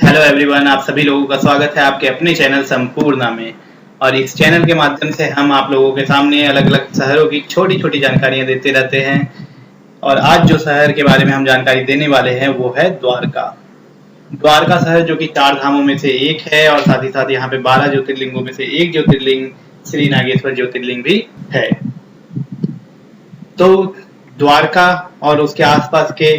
Hello everyone, आप सभी लोगों का स्वागत है आपके अपने चैनल संपूर्णा में। और इस चैनल के माध्यम से हम आप लोगों के सामने अलग अलग शहरों की छोटी छोटी जानकारियां देते रहते हैं। और आज जो शहर के बारे में हम जानकारी देने वाले हैं वो है द्वारका। द्वारका शहर जो कि 4 धामों में से एक है और साथ ही साथ यहाँ पे 12 ज्योतिर्लिंगों में से एक ज्योतिर्लिंग श्री नागेश्वर ज्योतिर्लिंग भी है। तो द्वारका और उसके आसपास के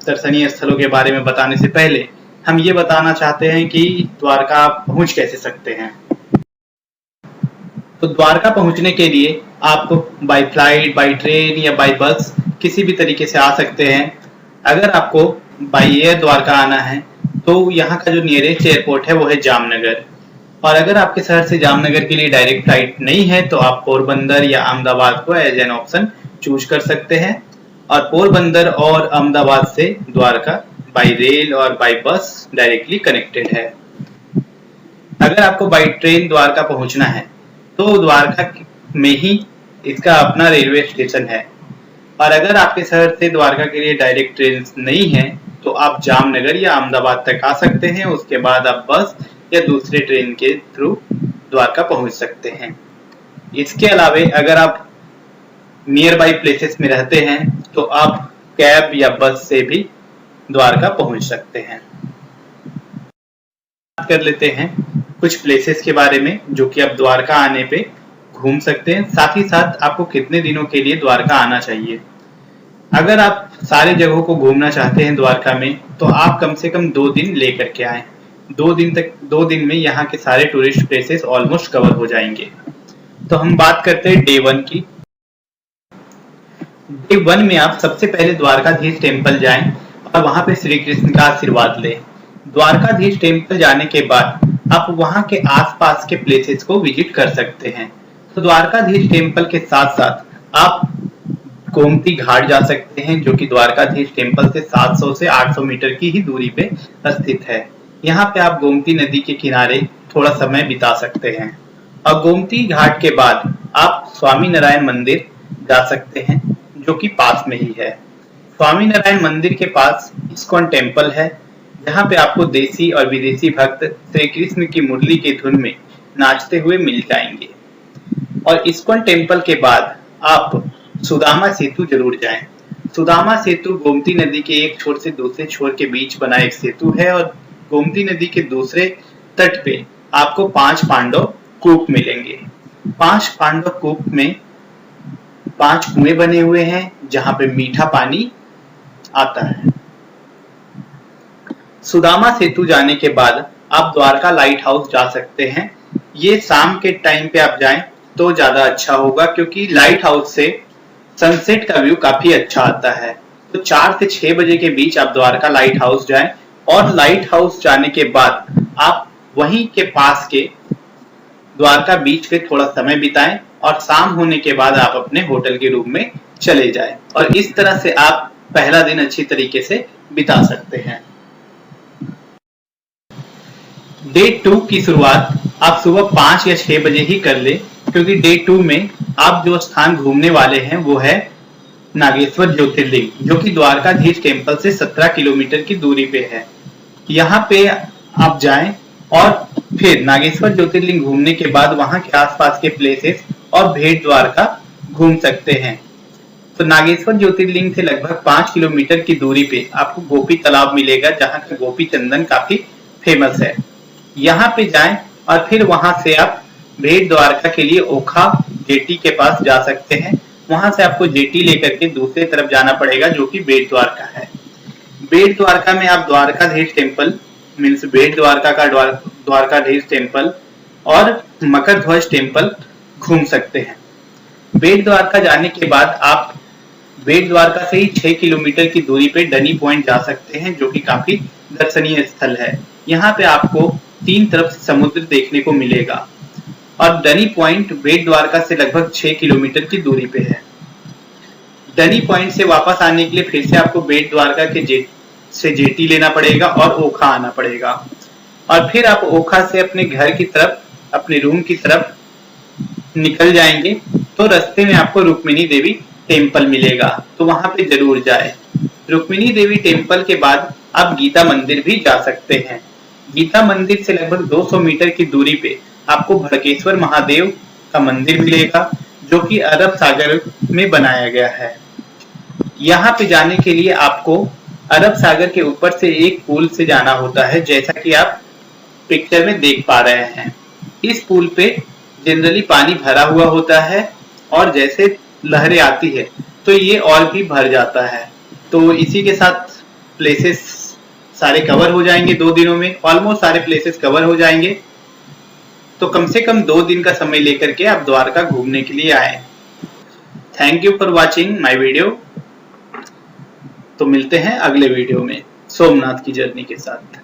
दर्शनीय स्थलों के बारे में बताने से पहले हम ये बताना चाहते हैं कि द्वारका पहुंच कैसे सकते हैं। तो द्वारका पहुंचने के लिए आप बाय फ्लाइट, बाय ट्रेन या बाय बस किसी भी तरीके से आ सकते हैं। अगर आपको बाय एयर द्वारका आना है तो यहाँ का जो नियरेस्ट एयरपोर्ट है वो है जामनगर। और अगर आपके शहर से जामनगर के लिए डायरेक्ट फ्लाइट नहीं है तो आप पोरबंदर या अहमदाबाद को एज एन ऑप्शन चूज कर सकते हैं। और पोरबंदर और अहमदाबाद से द्वारका बाय रेल और बाय बस डायरेक्टली कनेक्टेड है। अगर आपको बाय ट्रेन द्वारका पहुंचना है तो द्वारका में ही इसका अपना रेलवे स्टेशन है। और अगर आपके शहर से द्वारका के लिए डायरेक्ट ट्रेन नहीं है तो आप जामनगर या अहमदाबाद तक आ सकते हैं। उसके बाद आप बस या दूसरे ट्रेन के थ्रू द्वारका पहुंच सकते हैं। इसके अलावे अगर आप नियर बाई प्लेसेस में रहते हैं तो आप कैब या बस से भी द्वारका पहुंच सकते हैं। बात कर लेते हैं कुछ प्लेसेस के बारे में जो कि आप द्वारका आने पे घूम सकते हैं। साथ ही साथ आपको कितने दिनों के लिए द्वारका आना चाहिए। अगर आप सारे जगहों को घूमना चाहते हैं द्वारका में तो आप कम से कम 2 दिन लेकर के आए। 2 दिन में यहाँ के सारे टूरिस्ट प्लेसेस ऑलमोस्ट कवर हो जाएंगे। तो हम बात करते हैं डे 1 की। डे 1 में आप सबसे पहले द्वारकाधीश टेम्पल जाएं और वहां पे श्री कृष्ण का आशीर्वाद लें। द्वारकाधीश टेम्पल जाने के बाद आप वहां के आसपास के प्लेसेस को विजिट कर सकते हैं। तो द्वारकाधीश टेम्पल के साथ साथ आप गोमती घाट जा सकते हैं जो कि द्वारकाधीश टेम्पल से 700 से 800 मीटर की ही दूरी पे स्थित है। यहाँ पे आप गोमती नदी के किनारे थोड़ा समय बिता सकते हैं। और गोमती घाट के बाद आप स्वामी नारायण मंदिर जा सकते हैं जो कि पास में ही है। स्वामी नारायण मंदिर के पास इस्कॉन टेम्पल है जहाँ पे आपको देसी और विदेशी भक्त श्री कृष्ण की मुरली के धुन में नाचते हुए मिल जाएंगे। और इस्कॉन टेम्पल के बाद आप सुदामा सेतु जरूर जाएं। सुदामा सेतु गोमती नदी के एक छोर से दूसरे छोर के बीच बना एक सेतु है। और गोमती नदी के दूसरे तट पे आपको 5 पांडव कूप मिलेंगे। 5 पांडव कूप में 5 कुएं बने हुए हैं जहां पे मीठा पानी आता है। सुदामा सेतु जाने के बाद आप द्वारका लाइट हाउस जा सकते हैं। ये शाम के टाइम पे आप जाएं तो ज्यादा अच्छा होगा क्योंकि लाइट हाउस से सनसेट का व्यू काफी अच्छा आता है। तो 4 से 6 बजे के बीच आप द्वारका लाइट हाउस जाएं। और लाइट हाउस जाने के बाद आप वहीं के पास के द्वारका बीच पे थोड़ा समय बिताएं और शाम होने के बाद आप अपने होटल के रूम में चले जाएं। और इस तरह से आप पहला दिन अच्छी तरीके से बिता सकते हैं। डे 2 की शुरुआत आप सुबह 5 या 6 बजे ही कर ले क्योंकि डे 2 में आप जो स्थान घूमने वाले हैं वो है नागेश्वर ज्योतिर्लिंग जो कि द्वारकाधीश टेम्पल से 17 किलोमीटर की दूरी पे है। यहाँ पे आप जाएं और फिर नागेश्वर ज्योतिर्लिंग घूमने के बाद वहां के आसपास के प्लेसेस और भेट द्वारका घूम सकते हैं। तो नागेश्वर ज्योतिर्लिंग से लगभग 5 किलोमीटर की दूरी पे आपको गोपी तालाब मिलेगा जहाँ का गोपी चंदन काफी फेमस है। यहाँ पे जाएं और फिर वहां से आप भेट द्वारका के लिए ओखा जेटी के पास जा सकते हैं। वहां से आपको जेटी लेकर के दूसरी तरफ जाना पड़ेगा जो कि बेट द्वारका है। बेट द्वारका में आप द्वारकाधीश टेम्पल मीन्स बेट द्वारका का द्वारकाधीश टेम्पल और मकर ध्वज टेम्पल घूम सकते हैं। बेट द्वारका जाने के बाद आप बेट द्वारका से ही 6 किलोमीटर की दूरी पे डनी पॉइंट जा सकते हैं जो कि काफी दर्शनीय स्थल है। यहाँ पे आपको 3 तरफ समुद्र देखने को मिलेगा। और डनी पॉइंट बेट द्वारका से लगभग 6 किलोमीटर की दूरी पे है। डनी पॉइंट से वापस आने के लिए फिर से आपको बेट द्वारका के जेटी लेना पड़ेगा और ओखा आना पड़ेगा। और फिर आप ओखा से अपने घर की तरफ अपने रूम की तरफ निकल जाएंगे तो रास्ते में आपको रुक्मिणी देवी टेम्पल मिलेगा तो वहां पे जरूर जाए। रुक्मिणी देवी टेम्पल के बाद आप गीता मंदिर भी जा सकते हैं। गीता मंदिर से लगभग 200 मीटर की दूरी पे आपको भड़केश्वर महादेव का मंदिर मिलेगा, जो कि अरब सागर में बनाया गया है। यहाँ पे जाने के लिए आपको अरब सागर के ऊपर से एक पुल से जाना होता है, जैसा कि आप पिक्चर में देख पा रहे हैं। इस पुल पे जनरली पानी भरा हुआ होता है और जैसे लहरें आती है तो ये और भी भर जाता है। तो इसी के साथ प्लेसेस सारे कवर हो जाएंगे 2 दिनों में, ऑलमोस्ट सारे प्लेसेस कवर हो जाएंगे। तो कम से कम 2 दिन का समय लेकर के आप द्वारका घूमने के लिए आए। Thank you for watching my video. तो मिलते हैं अगले वीडियो में सोमनाथ की जर्नी के साथ।